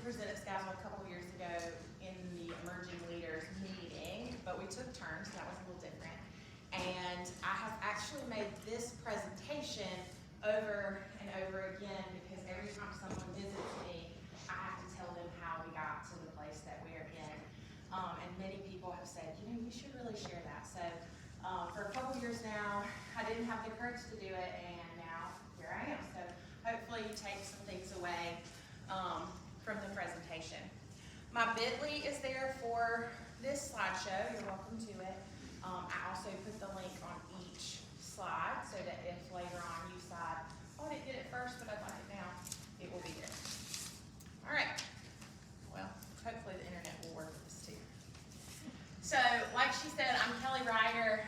presented SCASL a couple years ago in the Emerging Leaders meeting, but we took turns, so that was a little different. And I have actually made this presentation over and over again because every time someone visits me, I have to tell them how we got to the place that we're in. And many people have said, you know, you should really share that. So for a couple years now, I didn't have the courage to do it, and now here I am. So hopefully you take some things away from the presentation. My bit.ly is there for this slideshow. You're welcome to it. I also put the link on each slide so that if later on you decide, oh, I didn't get it first, but I'd like it now, it will be there. All right. Well, hopefully the internet will work with this too. So, like she said, I'm Kelly Ryder.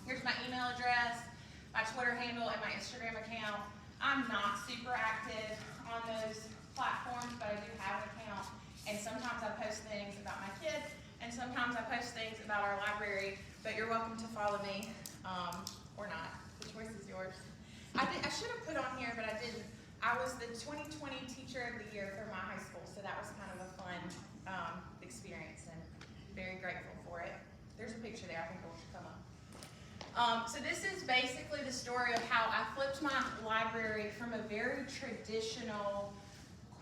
Here's my email address, my Twitter handle, and my Instagram account. I'm not super active on those platforms, but I do have an account. And sometimes I post things about my kids, and sometimes I post things about our library, but you're welcome to follow me, or not. The choice is yours. I should have put on here, but I didn't. I was the 2020 Teacher of the Year for my high school, so that was kind of a fun experience, and very grateful for it. There's a picture there, I think it will come up. So this is basically the story of how I flipped my library from a very traditional,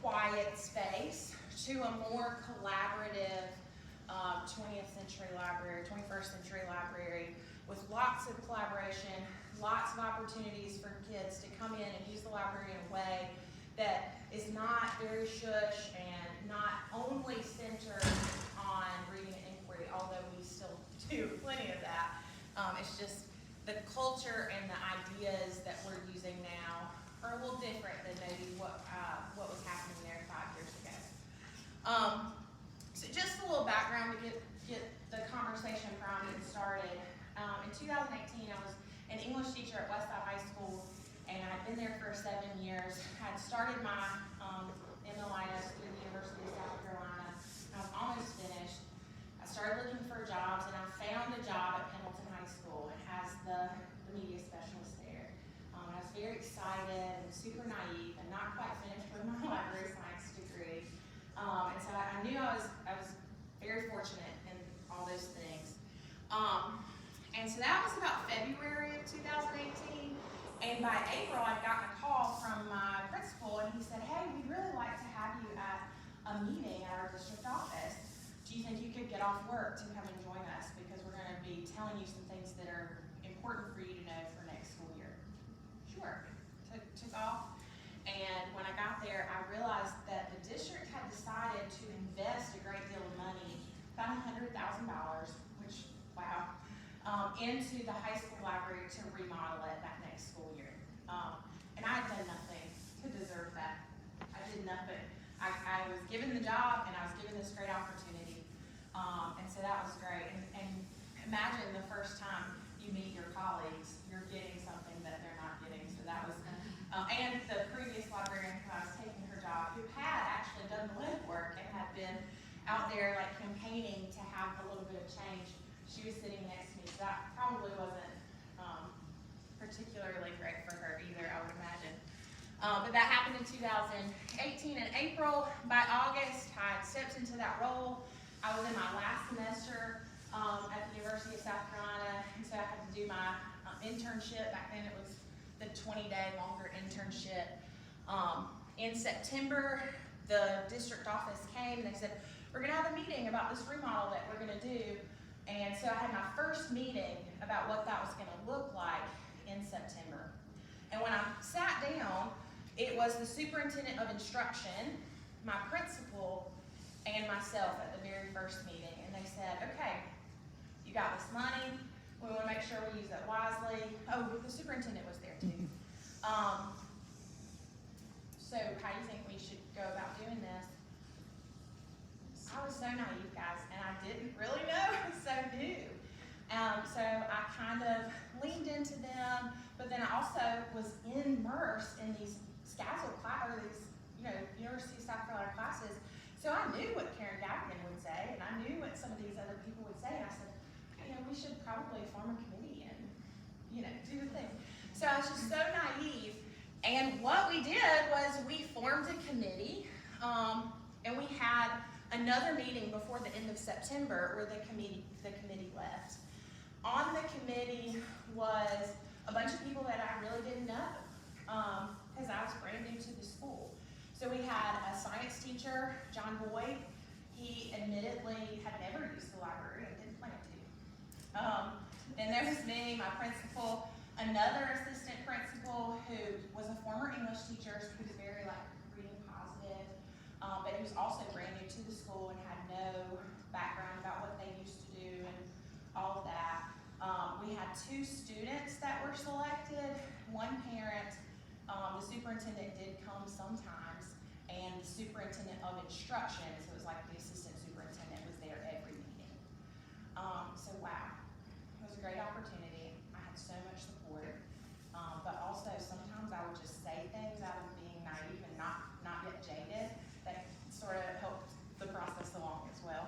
quiet space to a more collaborative 20th century library, 21st century library, with lots of collaboration, lots of opportunities for kids to come in and use the library in a way that is not very shush and not only centered on reading and inquiry, although we still do plenty of that. It's just the culture and the ideas that we're using now are a little different than maybe what was happening there 5 years ago. So just a little background to get the conversation primed and started. In 2018, I was an English teacher at Westside High School, and I'd been there for 7 years. I'd started my MLIS through the University of South Carolina. I was almost finished. I started looking for jobs, and I found a job at Pendleton High School as the media specialist there. I was very excited and super naive and not quite finished with my library science degree. And so I knew I was very fortunate in all those things. And so that was about February of 2018. And by April, I'd gotten a call from my principal, and he said, hey, we'd really like to have you at a meeting at our district office. Do you think you could get off work to come and join us? Because we're going to be telling you some things that are important for you to know for next school year. Sure. Took off. And when I got there, I realized that the district had decided to invest a great deal of money, about $100,000, which, wow, into the high school library to remodel it that next school year. And I had done nothing to deserve that. I did nothing. I was given the job, and I was given this great opportunity. And so that was great. And imagine the first time you meet your colleagues, you're getting something that they're not getting. So that was, and the previous librarian who I was taking her job, who had actually done the legwork and had been out there like campaigning to have a little bit of change, she was sitting next to me. So that probably wasn't particularly great for her either, I would imagine. But that happened in 2018 in April. By August, I stepped into that role. I was in my last semester at the University of South Carolina, and so I had to do my internship. Back then it was the 20-day longer internship. In September, the district office came and they said, we're gonna have a meeting about this remodel that we're gonna do. And so I had my first meeting about what that was gonna look like in September. And when I sat down, it was the superintendent of instruction, my principal, and myself at the very first meeting. And they said, okay, you got this money. We want to make sure we use it wisely. Oh, the superintendent was there too. So how do you think we should go about doing this? I was so naive, guys, and I didn't really know. I was so new. So I kind of leaned into them, but then I also was immersed in these SCASL classes, or these, University of South Carolina classes. So I knew what Karen Gagnon would say, and I knew what some of these other people would say, and I said, we should probably form a committee and, do the thing. So I was just so naive, and what we did was we formed a committee, And we had another meeting before the end of September where the committee left. On the committee was a bunch of people that I really didn't know, because I was brand new to the school. So we had a science teacher, John Boyd. He admittedly had never used the library and didn't plan to. Then there was me, my principal, another assistant principal who was a former English teacher, so he was very reading positive, but he was also brand new to the school and had no background about what they used to do and all of that. We had 2 students that were selected, 1 parent. The superintendent did come sometimes, and the superintendent of instruction, so it was like the assistant superintendent, was there every meeting. So wow, it was a great opportunity. I had so much support, but also sometimes I would just say things out of being naive and not yet jaded that sort of helped the process along as well.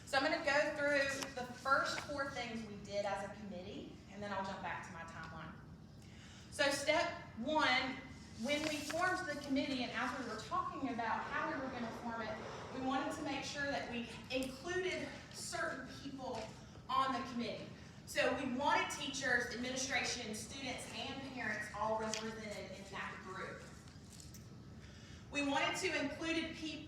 So I'm going to go through the first 4 things we did as a committee, and then I'll jump back to my timeline. So step 1, when we formed the committee, and as we were talking about how we were going to form it, we wanted to make sure that we included certain people on the committee. So we wanted teachers, administration, students, and parents all represented in that group. We wanted to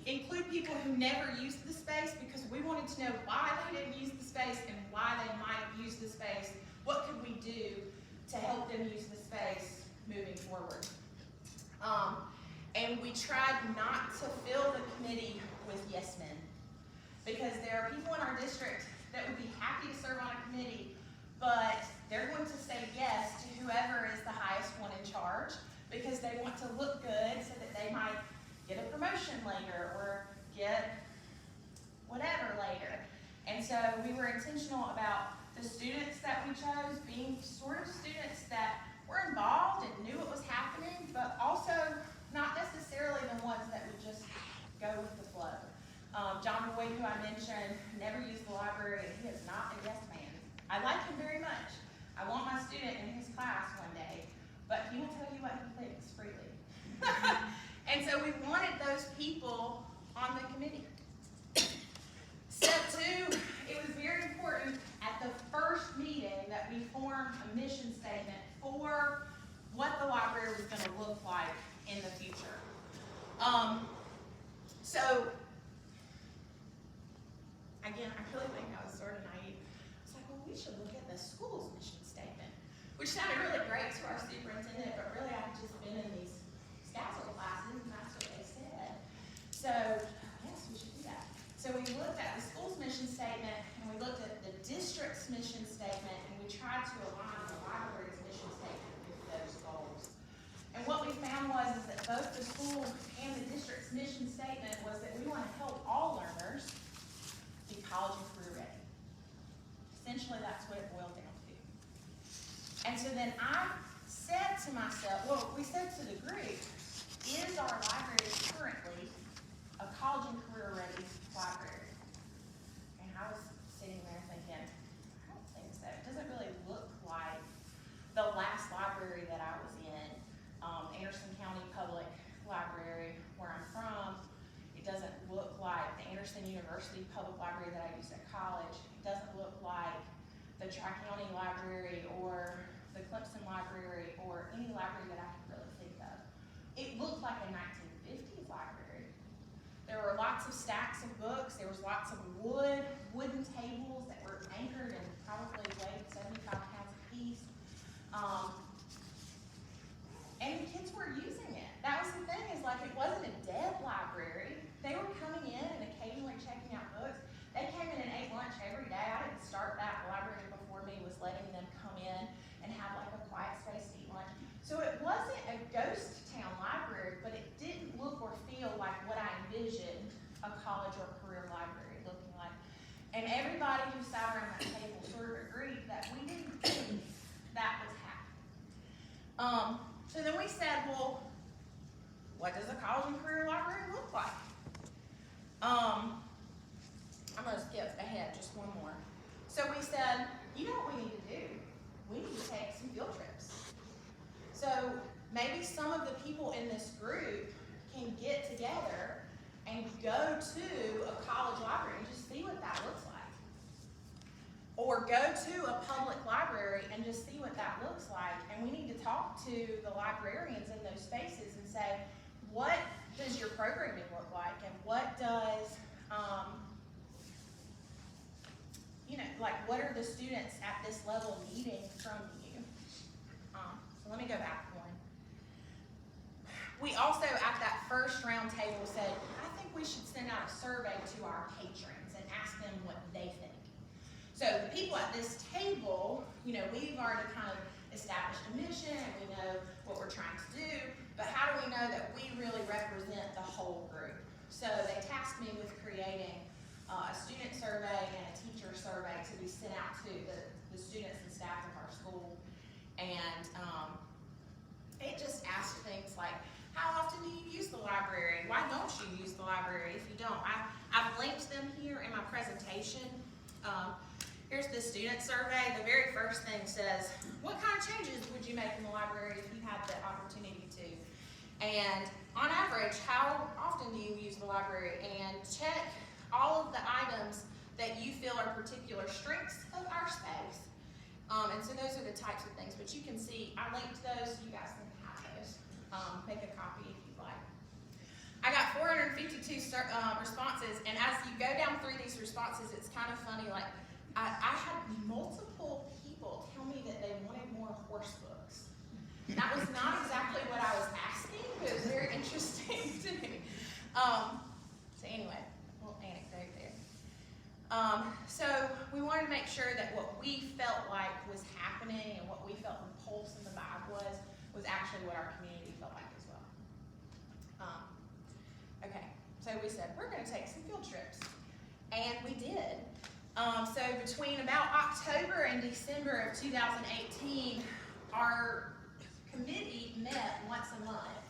include people who never used the space because we wanted to know why they didn't use the space and why they might use the space. What could we do to help them use the space moving forward? And we tried not to fill the committee with yes men, because there are people in our district that would be happy to serve on a committee, but they're going to say yes to whoever is the highest one in charge because they want to look good so that they might get a promotion later or get whatever later. And so we were intentional about the students that we chose being sort of students that were involved and knew what was happening, but also not necessarily the ones that would just go with the flow. John Boyd, who I mentioned, never used the library, and he is not a yes man. I like him very much. I want my student in his class one day, but he will tell you what he thinks freely. And so we wanted those people on the committee. Step 2, it was very important at the first meeting that we formed a mission statement for what the library was going to look like in the future. So, again, I really think I was sort of naive. I was like, well, we should look at the school's mission statement, which sounded really great to our superintendent, but really I had just been in these SCASL classes, and that's what they said. So, yes, we should do that. So we looked at the school's mission statement, and we looked at the district's mission statement, and we tried to align the library's mission statement with those goals. And what we found was that both the school and the district's mission statement was that we want to help all learners be college and career ready. Essentially, that's what it boiled down to. And so then I said to myself, well, we said to the group, is our library currently a college and career ready library? And I was sitting there thinking, I don't think so. It doesn't really look like the last library that I was in, Anderson County Public Library, where I'm from. It doesn't look like the Anderson University Public Library that I used at college. It doesn't look like the Tri-County Library or the Clemson Library or any library that I can really think of. It looked like a 1950s library. There were lots of stacks of books. There was lots of wooden tables that were anchored and probably weighed 75 pounds a piece. And the kids were using it. That was the thing, is like it wasn't a dead library. They were coming in and occasionally checking out books. They came in and ate lunch every day. I didn't start that. The library before me was letting them come in and have like a quiet space to eat lunch. So it wasn't a ghost town library, but it didn't look or feel like what I envisioned a college or career library looking like. And everybody who sat around that table sort of agreed that we didn't think that was happening. So then we said, well, what does a college and career library look like? I'm going to skip ahead just one more. So we said, you know what we need to do? We need to take some field trips. So maybe some of the people in this group can get together and go to a college library and just see what that looks like. Or go to a public library and just see what that looks like. And we need to talk to the librarians in those spaces and say, what does your programming look like? And what does, what are the students at this level needing from you? So let me go back one. We also, at that first round table, said, I think we should send out a survey to our patrons and ask them what they think. So the people at this table, we've already kind of established a mission and we know what we're trying to do, but how do we know that we really represent the whole group? So they tasked me with creating a student survey and a teacher survey to be sent out to the students and staff of our school. And it just asked things like, how often do you use the library? Why don't you use the library if you don't? I've linked them here in my presentation. Here's the student survey. The very first thing says, what kind of changes would you make in the library if you had the opportunity to? And on average, how often do you use the library? And check all of the items that you feel are particular strengths of our space. And so those are the types of things, but you can see, I linked those, so you guys can have those. Make a copy if you'd like. I got 452 responses, and as you go down through these responses, it's kind of funny, like, I had multiple people tell me that they wanted more horse books. That was not exactly what I was asking, but it was very interesting to me. So anyway, a little anecdote there. So we wanted to make sure that what we felt like was happening and what we felt the pulse and the vibe was actually what our community felt like as well. Okay, so we said we're going to take some field trips, and we did. So between about October and December of 2018, our committee met once a month.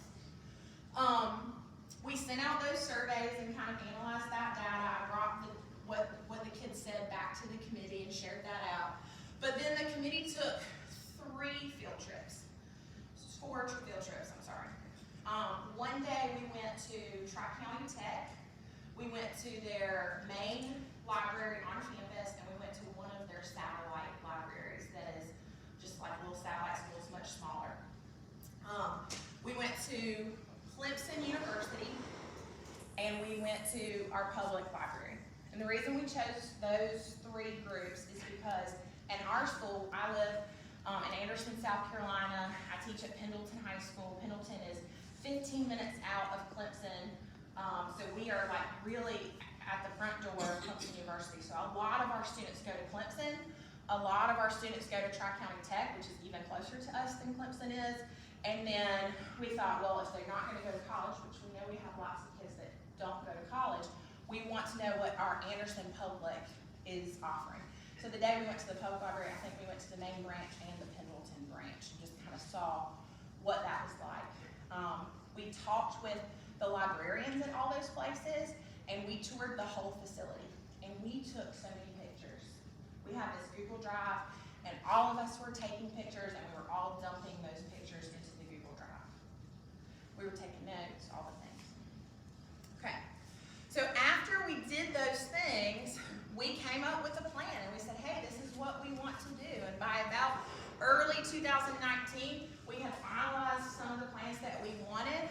We sent out those surveys and kind of analyzed that data. I brought what the kids said back to the committee and shared that out. But then the committee took 4 field trips, I'm sorry. One day we went to Tri-County Tech. We went to their main library on campus, and we went to one of their satellite libraries that is just like little satellite schools, much smaller. We went to Clemson University, and we went to our public library. And the reason we chose those 3 groups is because in our school, I live in Anderson, South Carolina. I teach at Pendleton High School. Pendleton is 15 minutes out of Clemson, so we are like really at the front door of Clemson University. So a lot of our students go to Clemson. A lot of our students go to Tri-County Tech, which is even closer to us than Clemson is. And then we thought, well, if they're not going to go to college, which we know we have lots of kids that don't go to college, we want to know what our Anderson Public is offering. So the day we went to the public library, I think we went to the main branch and the Pendleton branch and just kind of saw what that was like. We talked with the librarians at all those places, and we toured the whole facility, and we took so many pictures. We have this Google Drive, and all of us were taking pictures, and we were all dumping those pictures into the Google Drive. We were taking notes, all the things. Okay, so after we did those things, we came up with a plan, and we said, hey, this is what we want to do. And by about early 2019, we had finalized some of the plans that we wanted.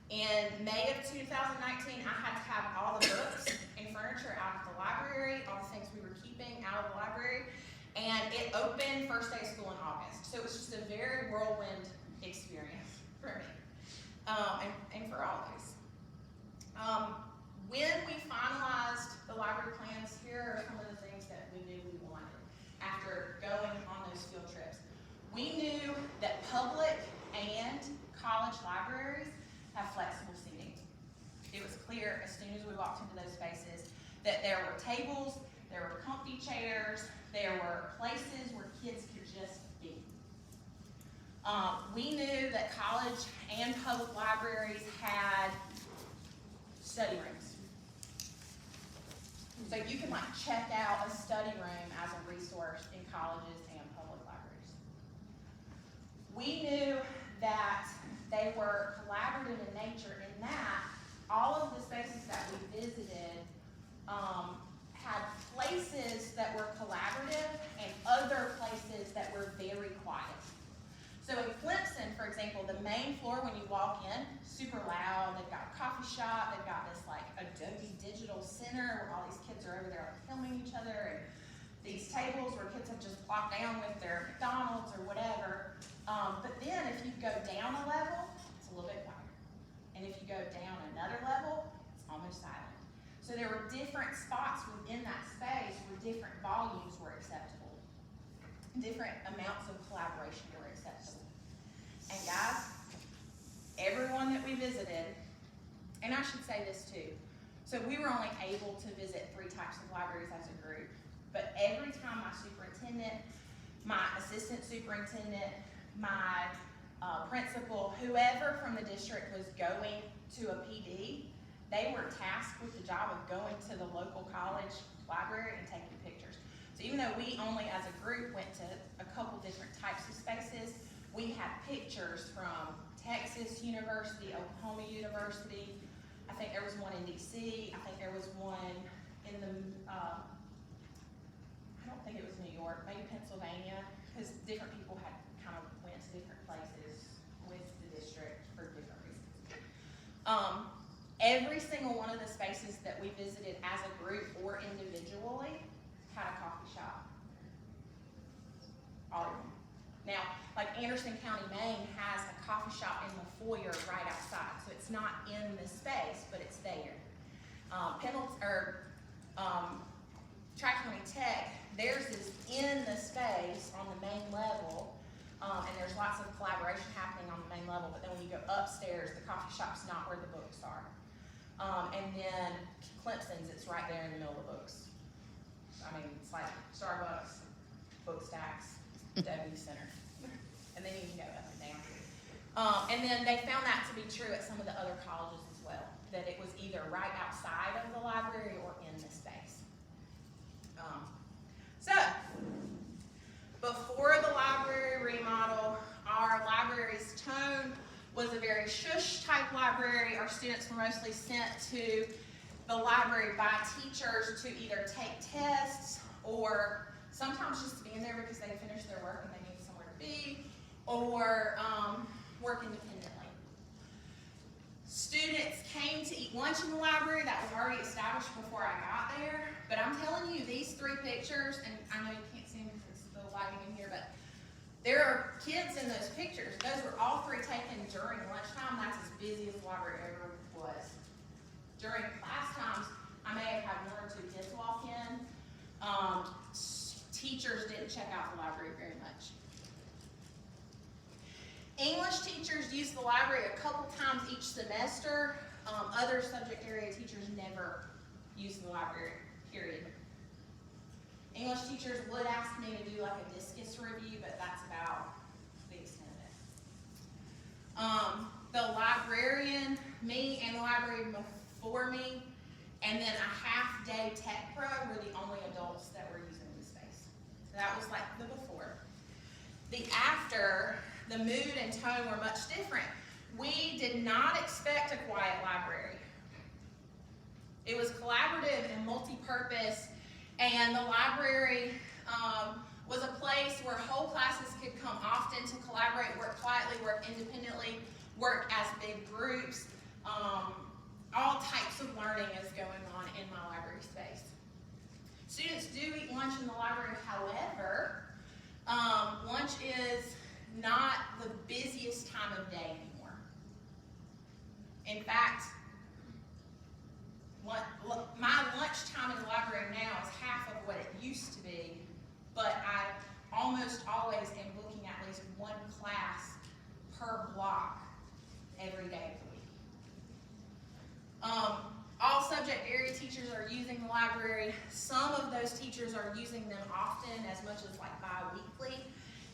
In May of 2019, I had to have all the books and furniture out of the library, all the things we were keeping out of the library, and it opened first day of school in August. So it was just a very whirlwind experience for me, and for all of us. When we finalized the library plans, here are some of the things that we knew we wanted after going on those field trips. We knew that public and college libraries have flexible seating. It was clear as soon as we walked into those spaces that there were tables, there were comfy chairs, there were places where kids could just be. We knew that college and public libraries had study rooms. So you can check out a study room as a resource in colleges and public libraries. We knew that they were collaborative in nature in that all of the spaces that we visited had places that were collaborative and other places that were very quiet. So in Clemson, for example, the main floor when you walk in, super loud. They've got a coffee shop. They've got this like Adobe Digital Center where all these kids are over there like, filming each other, and these tables where kids have just plopped down with their McDonald's or whatever. But then if you go down a level, it's a little bit quieter. And if you go down another level, it's almost silent. So there were different spots within that space where different volumes were acceptable. Different amounts of collaboration were acceptable. And guys, everyone that we visited, and I should say this too, so we were only able to visit 3 types of libraries as a group, but every time my superintendent, my assistant superintendent, my principal, whoever from the district was going to a PD, they were tasked with the job of going to the local college library and taking pictures. So even though we only as a group went to a couple different types of spaces, we had pictures from Texas University, Oklahoma University. I think there was one in DC. I think there was one in the, I don't think it was New York, maybe Pennsylvania, because different people had kind of went to different places with the district for different reasons. Every single one of the spaces that we visited as a group or individually had a coffee shop. All of them. Now, like Anderson County, Maine has a coffee shop in the foyer right outside, so it's not in the space, but it's there. Tri-County Tech, theirs is in the space on the main level, and there's lots of collaboration happening on the main level, but then when you go upstairs, the coffee shop's not where the books are. And then Clemson's, it's right there in the middle of the books. I mean, it's like Starbucks, book stacks, W Center. And then you can go up and down. And then they found that to be true at some of the other colleges as well, that it was either right outside of the library or in the space. So, before the library remodel, our library's tone was a very shush type library. Our students were mostly sent to the library by teachers to either take tests or sometimes just to be in there because they finished their work and they needed somewhere to be, or work independently. Students came to eat lunch in the library. That was already established before I got there. But I'm telling you, these 3 pictures, and I know you can't see them because it's the lighting in here, but there are kids in those pictures. Those were all 3 taken during lunchtime. That's as busy as the library ever was. During class times, I may have had 1 or 2 kids walk in. Teachers didn't check out the library very much. English teachers use the library a couple times each semester. Other subject area teachers never use the library, period. English teachers would ask me to do like a discus review, but that's about the extent of it. The librarian, me and the librarian before me, and then a half-day tech pro were the only adults that were using the space. So that was like the before. The after, the mood and tone were much different. We did not expect a quiet library. It was collaborative and multi-purpose, and the library was a place where whole classes could come often to collaborate, work quietly, work independently, work as big groups. All types of learning is going on in my library space. Students do eat lunch in the library, however, lunch is not the busiest time of day anymore. In fact, my lunch time in the library now is half of what it used to be, but I almost always am booking at least 1 class per block every day of the week. All subject area teachers are using the library. Some of those teachers are using them often, as much as like bi-weekly.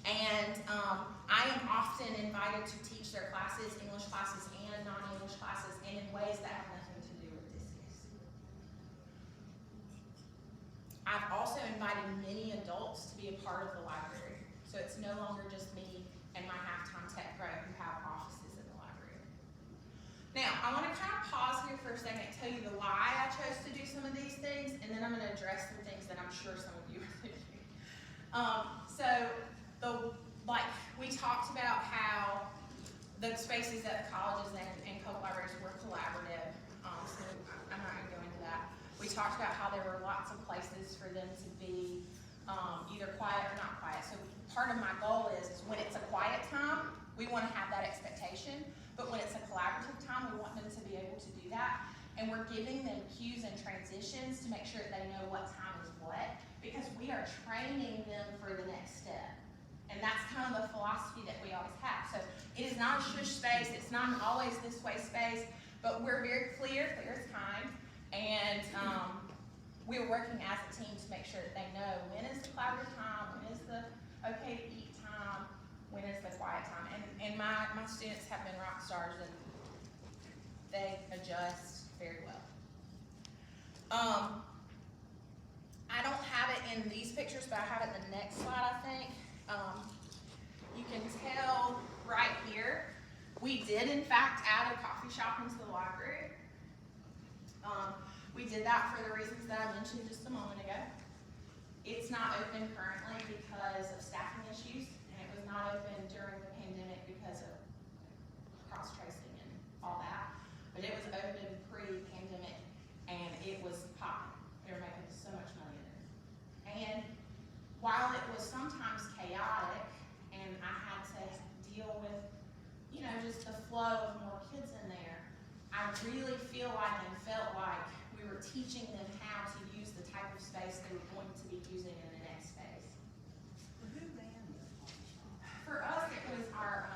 And I am often invited to teach their classes, English classes and non-English classes, and in ways that have nothing to do with discus. I've also invited many adults to be a part of the library. So it's no longer just me and my halftime tech pro who have offices in the library. Now, I want to kind of pause here for for a second and tell you the why I chose to do some of these things, and then I'm going to address some things that I'm sure some of you are thinking. We talked about how the spaces at the colleges and public libraries were collaborative, so I'm not going to go into that. We talked about how there were lots of places for them to be either quiet or not quiet. So part of my goal is when it's a quiet time, we want to have that expectation, but when it's a collaborative time, we want them to be able to do that. And we're giving them cues and transitions to make sure that they know what time is what, because we are training them for the next step. And that's kind of the philosophy that we always have. So it is not a shush space, it's not an always this way space, but we're very clear as time, and we're working as a team to make sure that they know when is the collaborative time, when is the okay to eat time, when is the quiet time. And my students have been rock stars, and they adjust very well. I don't have it in these pictures, but I have it in the next slide, I think. You can tell right here, we did in fact add a coffee shop into the library. We did that for the reasons that I mentioned just a moment ago. It's not open currently because of staffing issues, and it was not open during the pandemic because of cross-tracing and all that. But it was open pre-pandemic, and it was popping. They were making so much money in it. And while it was sometimes chaotic, and I had to deal with, just the flow of more kids in there, I really feel like and felt like we were teaching them how to use the type of space they were going to be using in the next space. Who ran the coffee shop? For us, it was our,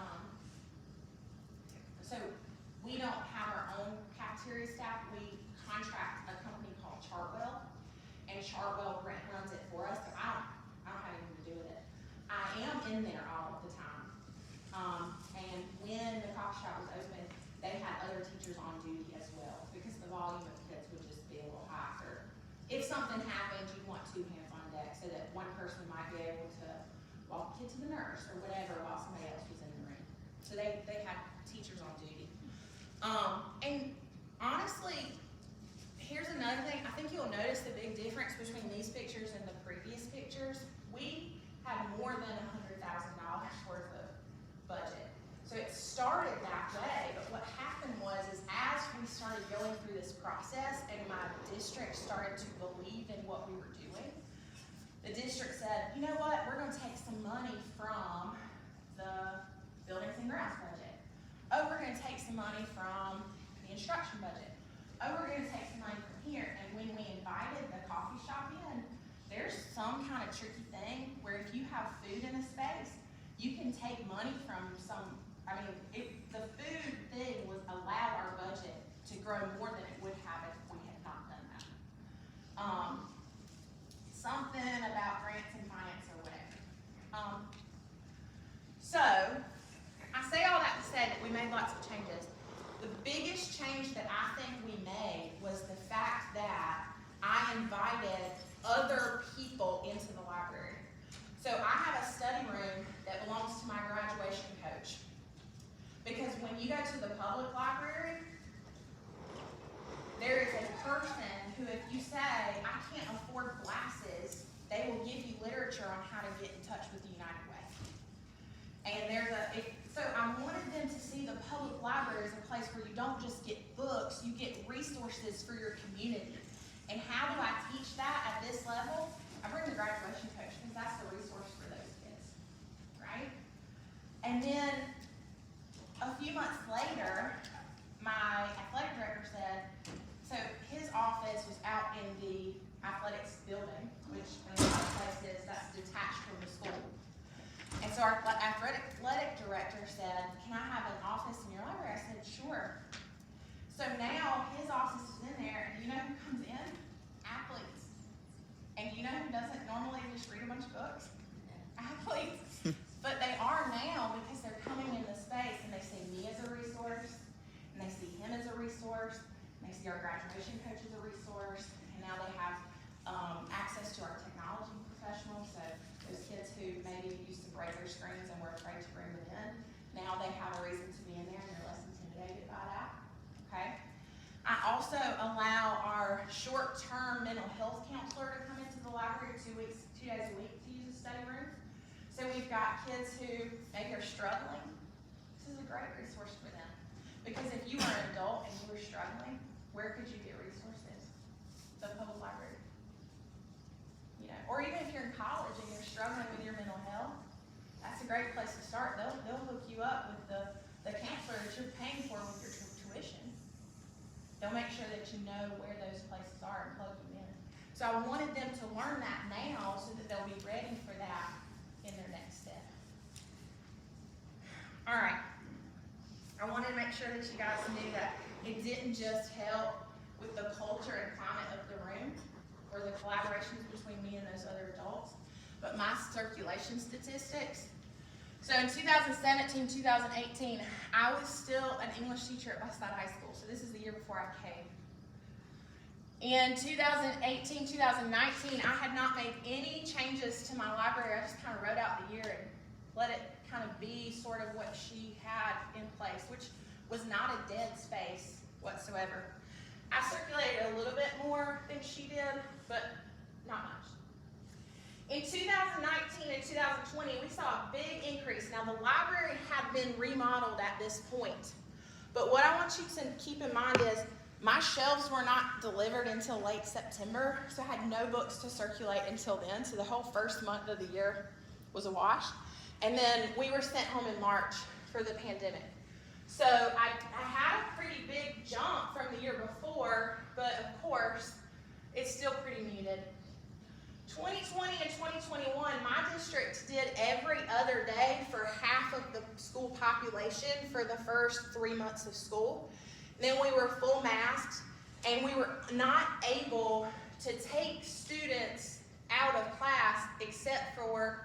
so we don't have our own cafeteria staff. We contract a company called Chartwell, and Chartwell runs it for us, so I don't have anything to do with it. I am in there all of the time. And when the coffee shop was open, they had other teachers on duty as well, because the volume of kids would just be a little high. Or if something happened, you'd want 2 hands on deck so that one person might be able to walk the kid to the nurse or whatever while somebody else was in the room. So they had teachers on duty. And honestly, here's another thing. I think you'll notice the big difference between these pictures and the previous pictures. We had more than $100,000 worth of budget. So it started that way, but what happened was as we started going through this process and my district started to believe in what we were doing, the district said, you know what, we're going to take some money from the buildings and grounds budget. Oh, we're going to take some money from the instruction budget. Oh, we're going to take some money from here. And when we invited the coffee shop in, there's some kind of tricky thing where if you have food in a space, you can take money from the food thing would allow our budget to grow more than it would have if we had not done that. Something about grants and finance or whatever. So, I say all that to say that we made lots of changes. The biggest change that I think we made was the fact that I invited other people into the library. So I have a study room that belongs to my graduation coach. Because when you go to the public library, there is a person who, if you say, I can't afford glasses, they will give you literature on how to get in touch with the United Way. And so I wanted them to see the public library as a place where you don't just get books, you get resources for your community. And how do I teach that at this level? I bring the graduation coach because that's the resource for those kids, right? And then a few months later, my athletic director said, so his office was out in the athletics building, which in a lot of places that's detached from the school. And so our athletic director said, can I have an office in your library? I said, sure. So now his office is in there, and you know who comes in? Athletes. And you know who doesn't normally just read a bunch of books? Athletes. But they are now because they're coming in the space and they see me as a resource, and they see him as a resource, and they see our graduation coach as a resource, and now they have access to our technology professionals. So those kids who maybe used to break their screens and were afraid to bring them in, now they have a reason to be in there and they're less intimidated by that. Okay? I also you've got kids who maybe are struggling, this is a great resource for them. Because if you were an adult and you were struggling, where could you get resources? The public library. You know, or even if you're in college and you're struggling with your mental health, that's a great place to start. They'll hook you up with the counselor that you're paying for with your tuition. They'll make sure that you know where those places are and plug you in. So I wanted them to learn that now so that they'll be ready for that in their next step. All right. I wanted to make sure that you guys knew that it didn't just help with the culture and climate of the room or the collaborations between me and those other adults, but my circulation statistics. So in 2017, 2018, I was still an English teacher at Westside High School. So this is the year before I came. In 2018, 2019, I had not made any changes to my library. I just kind of wrote out the year and let it kind of be sort of what she had in place, which was not a dead space whatsoever. I circulated a little bit more than she did, but not much. In 2019 and 2020, we saw a big increase. Now, the library had been remodeled at this point, but what I want you to keep in mind is my shelves were not delivered until late September, so I had no books to circulate until then, so the whole first month of the year was a wash. And then we were sent home in March for the pandemic. So I had a pretty big jump from the year before, but of course, it's still pretty muted. 2020 and 2021, my district did every other day for half of the school population for the first 3 months of school. Then we were full masked, and we were not able to take students out of class except for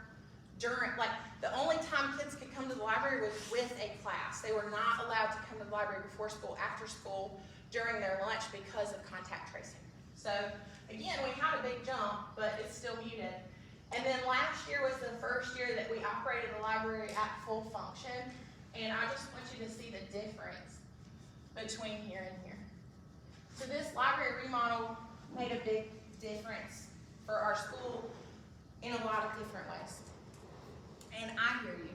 during, like, the only time kids could come to the library was with a class. They were not allowed to come to the library before school, after school, during their lunch because of contact tracing. So again, we had a big jump, but it's still muted. And then last year was the first year that we operated the library at full function, and I just want you to see the difference between here and here. So this library remodel made a big difference for our school in a lot of different ways. And I hear you.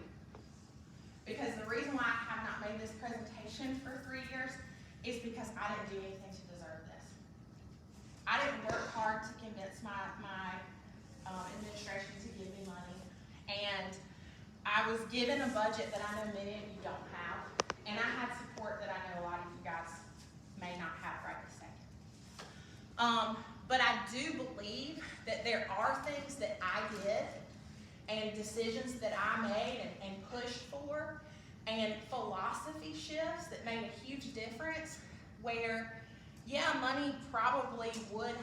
Because the reason why I have not made this presentation for 3 years is because I didn't do anything to deserve this. I didn't work hard to convince my administration to give me money. And I was given a budget that I know many of you don't have. And I had support that I know a lot of you guys may not have right this second. But I do believe that there are things that I did and decisions that I made and pushed for and philosophy shifts that made a huge difference where, yeah, money probably is going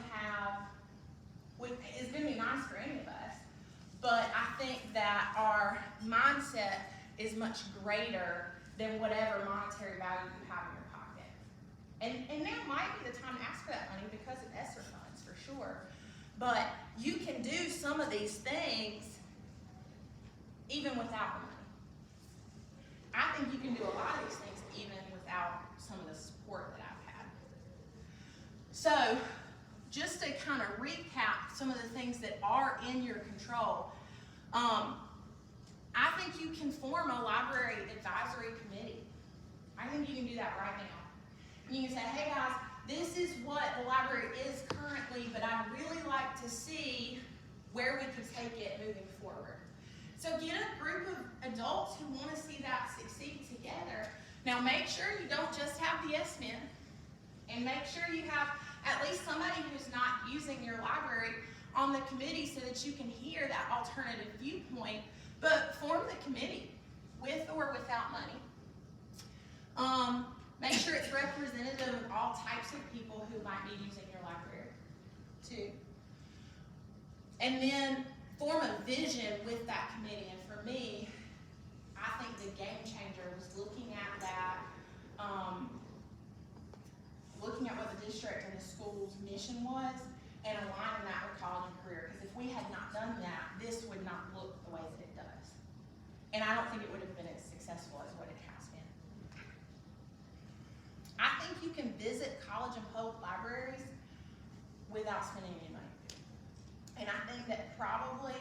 to be nice for any of us, but I think that our mindset is much greater than whatever monetary value you have in your pocket. And now might be the time to ask for that money because of ESSER funds, for sure. But you can do some of these things even without the money. I think you can do a lot of these things even without some of the support that I've had. So, just to kind of recap some of the things that are in your control, I think you can form a library advisory committee. I think you can do that right now. You can say, hey guys, this is what the library is currently, but I'd really like to see where we can take it moving forward. So get a group of adults who want to see that succeed together. Now make sure you don't just have the yes men, and make sure you have at least somebody who's not using your library on the committee so that you can hear that alternative viewpoint, but form the committee with or without money. Make sure it's representative of all types of people who might be using your library too. And then form a vision with that committee. And for me, I think the game changer was looking at that, looking at what the district and the school's mission was and aligning that with college and career. Because if we had not done that, this would not look the way that it does. And I don't think it would have been as successful as what it has been. I think you can visit college and public libraries without spending any money. And I think that probably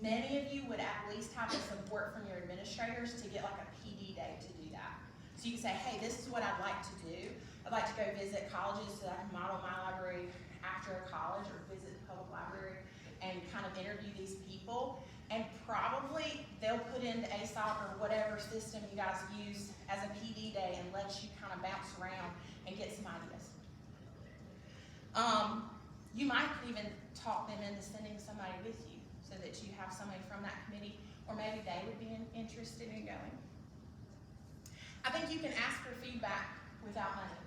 many of you would at least have the support from your administrators to get like a PD day to do that. So you can say, hey, this is what I'd like to do. I'd like to go visit colleges so that I can model my library after college, or visit the public library and kind of interview these people. And probably they'll put into ASOP or whatever system you guys use as a PD day and let you kind of bounce around and get some ideas. You might even talk them into sending somebody with you so that you have somebody from that committee, or maybe they would be interested in going. I think you can ask for feedback without money.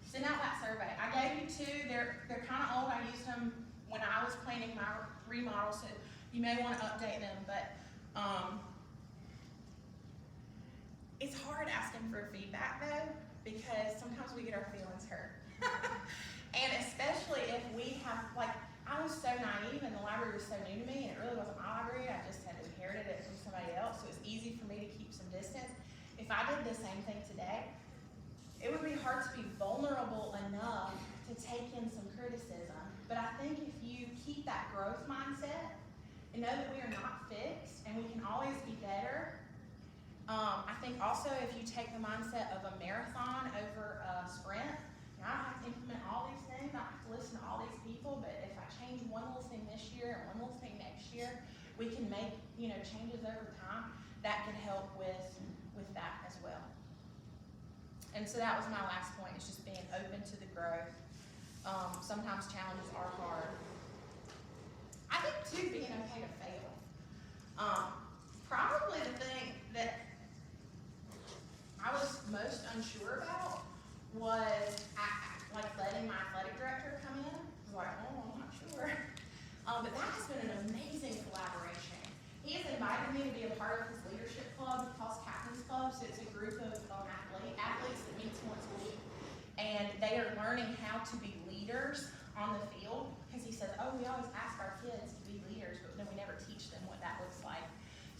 Send out that survey. I gave you two. They're kind of old. I used them when I was planning my remodel, so you may want to update them. But it's hard asking for feedback though, because sometimes we get our feelings hurt. And especially if we have, like, I was so naive and the library was so new to me, and it really wasn't my library. I just had inherited it from somebody else, so it was easy for me to keep some distance. If I did the same thing today, it would be hard to be vulnerable enough to take in some criticism. But I think if you keep that growth mindset and know that we are not fixed and we can always be better. I think also if you take the mindset of a marathon over a sprint, I don't have to implement all these things, I don't have to listen to all these people, but if I change one little thing this year and one little thing next year, we can make, changes over time. That can help with that as well. And so that was my last point, is just being open to the growth. Sometimes challenges are hard. I think too, being okay to fail. Probably the thing that I was most unsure about was letting my athletic director come in. I was like, oh, I'm not sure. But that has been an amazing collaboration. He has invited me to be a part of his leadership club, called Captain's Club. So it's a group of athletes that meets once a week. And they are learning how to be leaders on the field. Because he says, oh, we always ask our kids to be leaders, but then we never teach them what that looks like.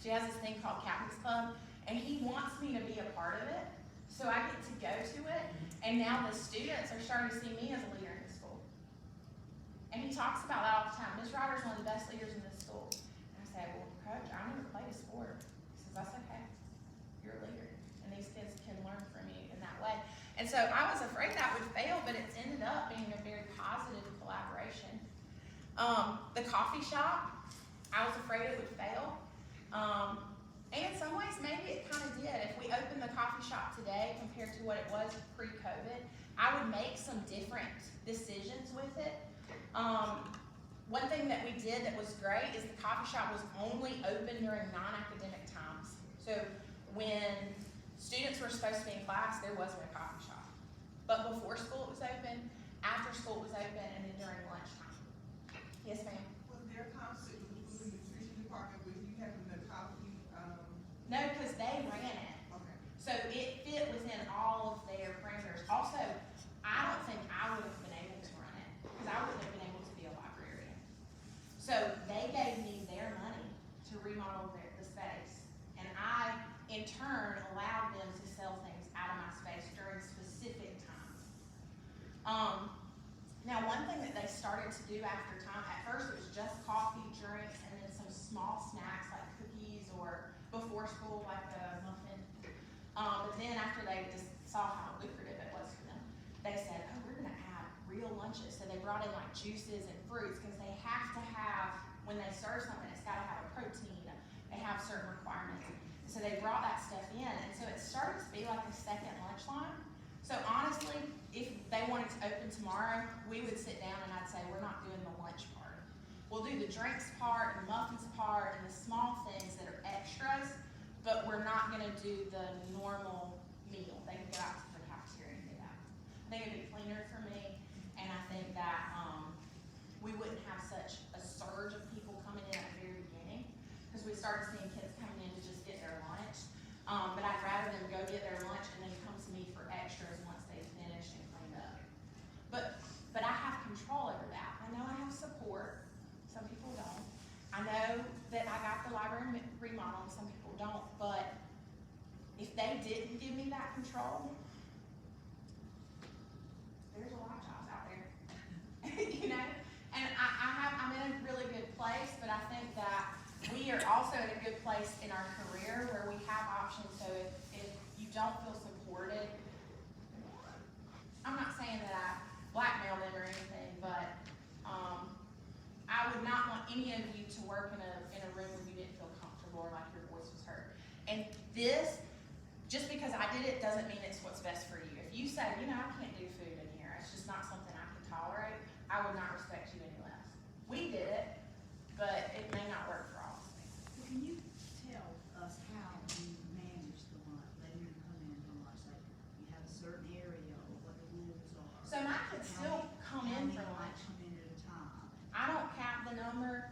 So he has this thing called Captain's Club, and he wants me to be a part of it. So I get to go to it, and now the students are starting to see me as a leader in the school. And he talks about that all the time. Ms. Ryder's one of the best leaders in this school. And I say, well, Coach, I never played a sport. He says, that's okay. You're a leader. And these kids can learn from you in that way. And so I was afraid that would fail, but it's ended up being a very positive collaboration. The coffee shop, I was afraid it would fail. And in some ways, maybe it kind of did. If we opened the coffee shop today compared to what it was pre-COVID, I would make some different decisions with it. One thing that we did that was great is the coffee shop was only open during non-academic times. So when students were supposed to be in class, there wasn't a coffee shop. But before school it was open, after school it was open, and then during lunchtime. Yes, ma'am? Was there a conflict with the food and nutrition department with you having the coffee? No, because they ran it. Okay. So it fit within all of their parameters. Also, I don't think I would have been able to run it, because I wouldn't have been able to be a librarian. So they gave me their money to remodel the space. And I, in turn, allowed them to sell things out of my space during specific times. Now, one thing that they started to do after time, at first it was just coffee, drinks, and then some small snacks like cookies, or before school like a muffin. But then after they just saw how lucrative it was for them, they said, oh, we're gonna add real lunches. So they brought in like juices and fruits, because they have to have, when they serve something, it's gotta have a protein. They have certain requirements. So they brought that stuff in, and so it started to be like a second lunch line. So honestly, if they wanted to open tomorrow, we would sit down and I'd say, we're not doing the lunch part. We'll do the drinks part, and the muffins part, and the small things that are extras, but we're not gonna do the normal meal. They can go out to the cafeteria and do that. I think it'd be cleaner for me, and I think that we wouldn't have such a surge of people coming in at the very beginning, because we started seeing kids coming in to just get their lunch. But I'd rather them go get their lunch and then come to me for extras once they've finished and cleaned up. But I have control over that. I know I have support. Some people don't. I know that I got the library remodeled, some people don't, but if they didn't give me that control, there's a lot of jobs out there, you know? And I'm in a really good place, but I think that we we are also in a good place in our career where we have options, so if you don't feel supported, I'm not saying that I blackmail them or anything, but, I would not want any of you to work in a room where you didn't feel comfortable or like your voice was heard. And this, just because I did it doesn't mean it's what's best for you. If you say, you know, I can't do food in here, it's just not something I can tolerate, I would not respect you any less. We did it, but it may not work for all of us. So can you tell us how you manage the lunch, letting them come in for lunch? Like, you have a certain area or what the rules are? So my kids still come in for How many lunch. come in at a time? I don't count the number,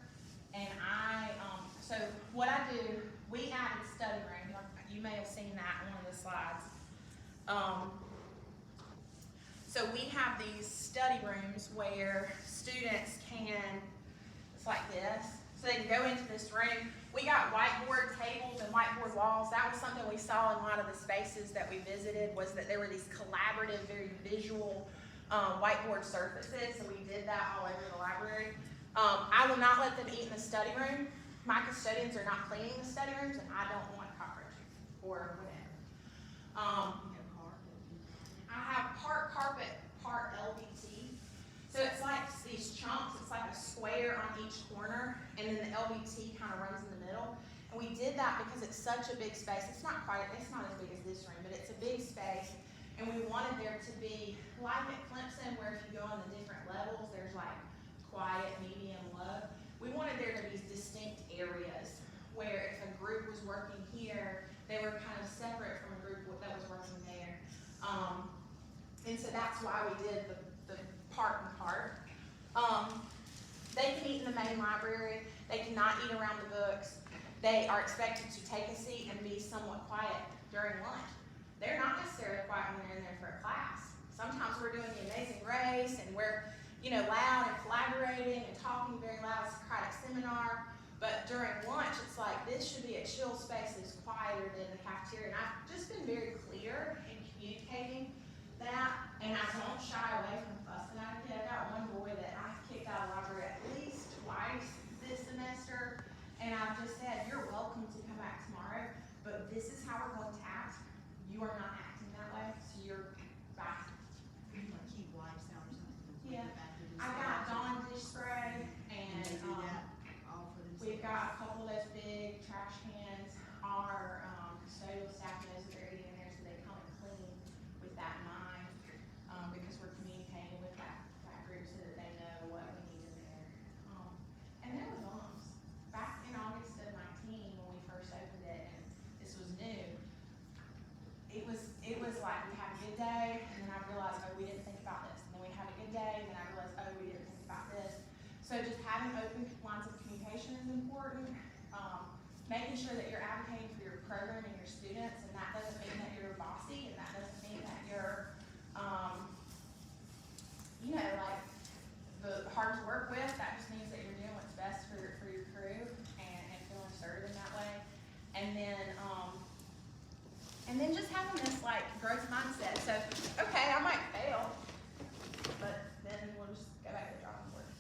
and so what I do, we added study room, you may have seen that in one of the slides. So we have these study rooms where students can, it's like this, so they can go into this room. We got whiteboard tables and whiteboard walls. That was something we saw in a lot of the spaces that we visited, was that there were these collaborative, very visual whiteboard surfaces, so we did that all over the library. I will not let them eat in the study room. My custodians are not cleaning the study rooms, and I don't want cockroaches or whatever. You have carpet. I have part carpet, part LVT. So it's like these chunks, it's like a square on each corner, and then the LVT kind of runs in the middle. And we did that because it's such a big space. It's not as big as this room, but it's a big space. And we wanted there to be, like at Clemson, where if you go on the different levels, there's like quiet, medium, low. We wanted there to be distinct areas where if a group was working here, they were kind of separate from a group that was working there. And so that's why we did the part and part. They can eat in the main library. They cannot eat around the books. They are expected to take a seat and be somewhat quiet during lunch. They're not necessarily quiet when they're in there for a class. Sometimes we're doing the Amazing Race and we're, you know, loud and collaborating and talking very loud. It's a Socratic seminar. But during lunch, it's like, this should be a chill space that's quieter than the cafeteria. And I've just been very clear in communicating that, and I don't shy away from fussing at a kid. I got one boy that I kicked out of the library at least twice this semester, and I've just said, you're welcome to come back tomorrow, but this is how we're going to act. You are not acting that way, so you're back. You like keep wipes out or something? Yeah. Back to this I got Dawn dish spray, And and, they do that all for themselves? we've got a couple of those big trash cans. Our custodial staff knows that they're eating in there, so they come and clean with that in mind, because we're communicating with that group so that they know what we need in there. And there were bumps. Back in August of 19, when we first opened it, and this was new, it was like we had a good day, and then I realized, oh, we didn't think about this. And then we had a good day, and then I realized, oh, we didn't think about this. So just having open lines of communication is important. Making sure that you're advocating for your program and your students, and that doesn't mean that you're bossy, and that doesn't mean that you're, you know, like hard to work with. That just means that you're doing what's best for your crew and feeling assertive in that way. And then just having this like growth mindset. So, okay, I might fail, but then we'll just go back to the drawing board.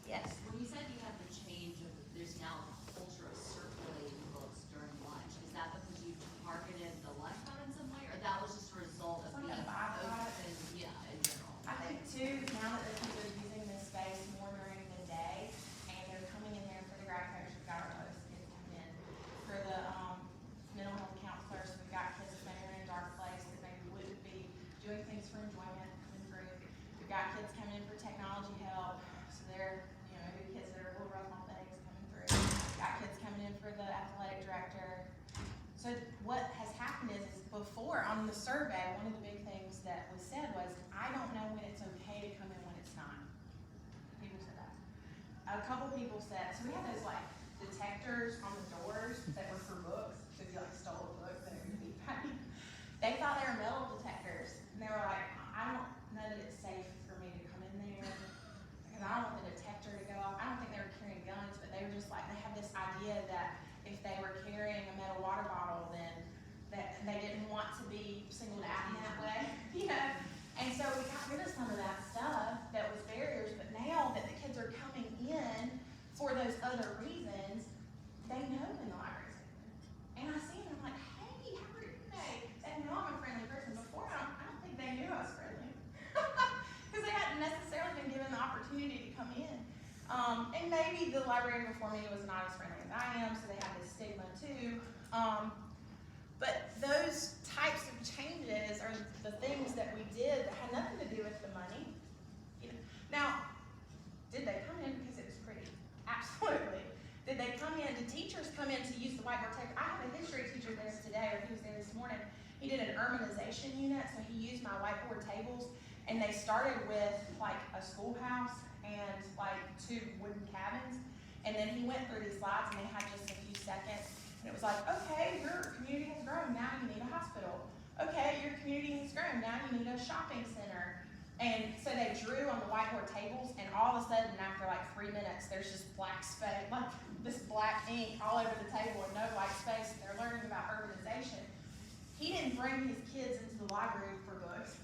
Yes. When you said you had the change of, there's now a culture of circulating books during lunch, is that because you targeted the lunchtime in some way, or that was just a result of It's like being a byproduct. open, yeah, in general? I think too, now that the kids are using this space more during the day, and they're coming in there for the grad coach, we've got our lowest kids coming in. For the, mental health counselors, we've got kids that maybe are in a dark place, that maybe wouldn't be doing things for enjoyment, coming through. We've got kids coming in for technology help, so they're, you know, maybe kids that are a little rough on things coming through. Got kids coming in for the athletic director. So what has happened is before on the survey, one of the big things that was said was, I don't know when it's okay to come in when it's not. People said that. A couple people said, so we had those like detectors on the doors that were for books. So if you like stole a book, then it would be funny. They thought they were metal detectors, and they were like, I don't know that it's safe for me to come in there because I don't want the detector to go off. I don't think they were carrying guns, but they were just like, they had this idea that if they were carrying a metal water bottle, then that they didn't want to be singled out in that way, you know? And so we got rid of some of that stuff that was barriers, but now that the kids are coming in for those other reasons, they know when the library's open. And I see them, I'm like, hey, how are you today? They know I'm a friendly person. Before, I don't think they knew I was friendly. Because they hadn't necessarily been given the opportunity to come in. And maybe the librarian before me was not as friendly as I am, so they had this stigma too. But those types of changes are the things that we did that had nothing to do with the money. You know, now, did they come in because it was pretty? Absolutely. Did they come in? Did teachers come in to use the whiteboard table? I have a history teacher there today, or he was there this morning. He did an urbanization unit, so he used my whiteboard tables, and they started with like a schoolhouse and like 2 wooden cabins, and then he went through these slides, and they had just a few seconds, and it was like, okay, your community has grown, now you need a hospital. Okay, your community has grown, now you need a shopping center. And so they drew on the whiteboard tables, and all of a sudden, after like 3 minutes, there's just black space, like this black ink all over the table and no white space, and they're learning about urbanization. He didn't bring his kids into the library for books,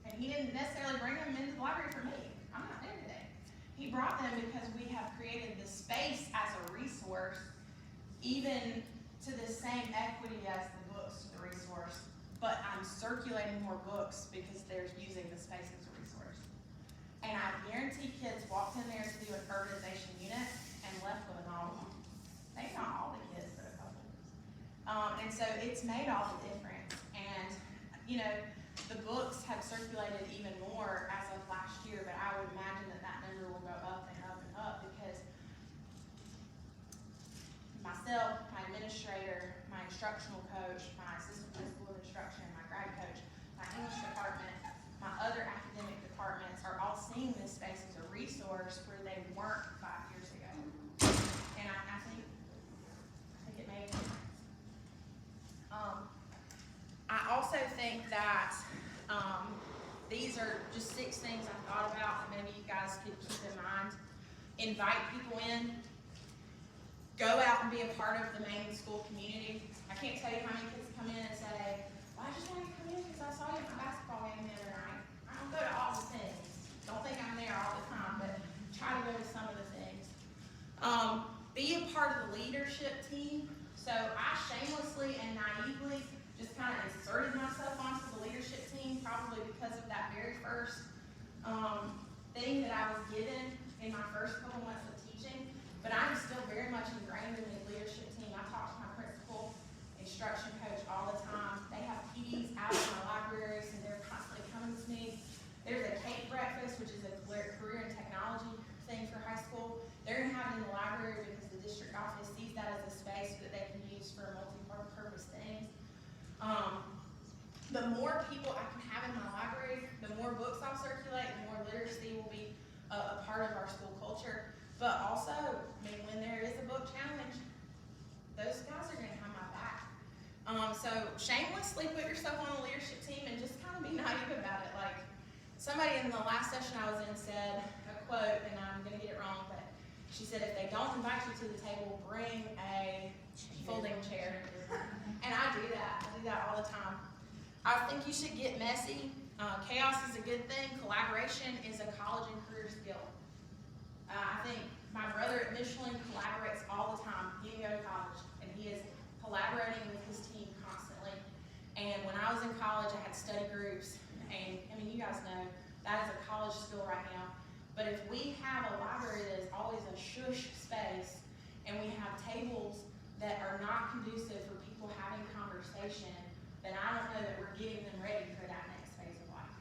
and he didn't necessarily bring them into the library for me. I'm not there today. He brought them because we have created the space as a resource, even to the same equity as the books to the resource, but I'm circulating more books because they're using the space as a resource. And I guarantee kids walked in there to do an urbanization unit and left with an all of them. Maybe not all the kids, but a couple. And so it's made all the difference. And, you know, the books have circulated even more as of last year, but I would imagine that that number will go up and up and up because myself, my administrator, my instructional coach, my assistant principal of instruction, my grad coach, my English department, my other academic departments are all seeing this space as a resource where they weren't 5 years ago. And I think it made a difference. I also think that these are just 6 things I thought about that maybe you guys could keep in mind. Invite people in. Go out and be a part of the main school community. I can't tell you how many kids come in and say, well, I just want to come in because I saw you at my basketball game the other night. I don't go to all the things. Don't think I'm there all the time, but try to go to some of the things. Be a part of the leadership team. So I shamelessly and naively just kind of inserted myself onto the leadership team, probably because of that very first thing that I was given in my first couple months of teaching. But I'm still very much ingrained in the leadership team. I talk to my principal, instruction coach all the time. They have PDs out in my libraries, and they're constantly coming to me. There's a cake breakfast, which is a career and technology thing for high school. They're going to have it in the library because the district office sees that as a space that they can use for multi-purpose things. The more people I can have in my library, the more books I'll circulate, the more literacy will be a part of our school culture. But also, I mean, when there is a book challenge, those guys are going to have my back. So shamelessly put yourself on a leadership team and just kind of be naive about it. Like somebody in the last session I was in said a quote, and I'm going to get it wrong, but she said, if they don't invite you to the table, bring a folding chair. And I do that. I do that all the time. I think you should get messy. Chaos is a good thing. Collaboration is a college and career skill. I think my brother at Michelin collaborates all the time. He didn't go to college, and he is collaborating with his team constantly. And when I was in college, I had study groups, and I mean, you guys know that is a college skill right now. But if we have a library that is always a shush space, and we have tables that are not conducive for people having conversation, then I don't know that we're getting them ready for that next phase of life.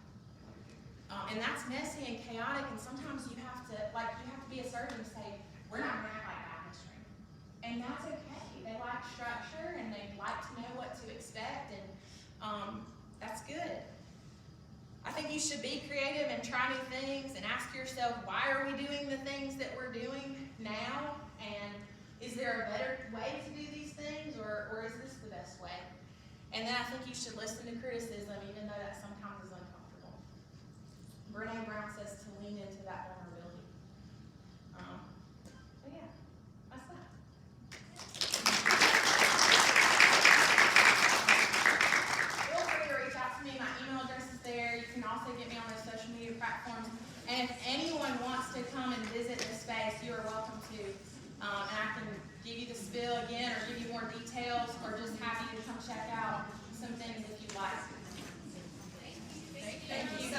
And that's messy and chaotic, and sometimes you have to be assertive and say, we're not gonna act like that history. And that's okay. They like structure, and they like to know what to expect, and that's good. I think you should be creative and try new things and ask yourself, why are we doing the things that we're doing now? And is there a better way to do these things, or is this the best way? And then I think you should listen to criticism, even though that sometimes is uncomfortable. Brene Brown says to lean into that vulnerability. So yeah, that's that. Feel free to reach out to me. My email address is there. You can also get me on those social media platforms. And if anyone wants to come and visit this space, you are welcome to. And I can give you the spill again, or give you more details, or just have you to come check out some things if you like. Thank you.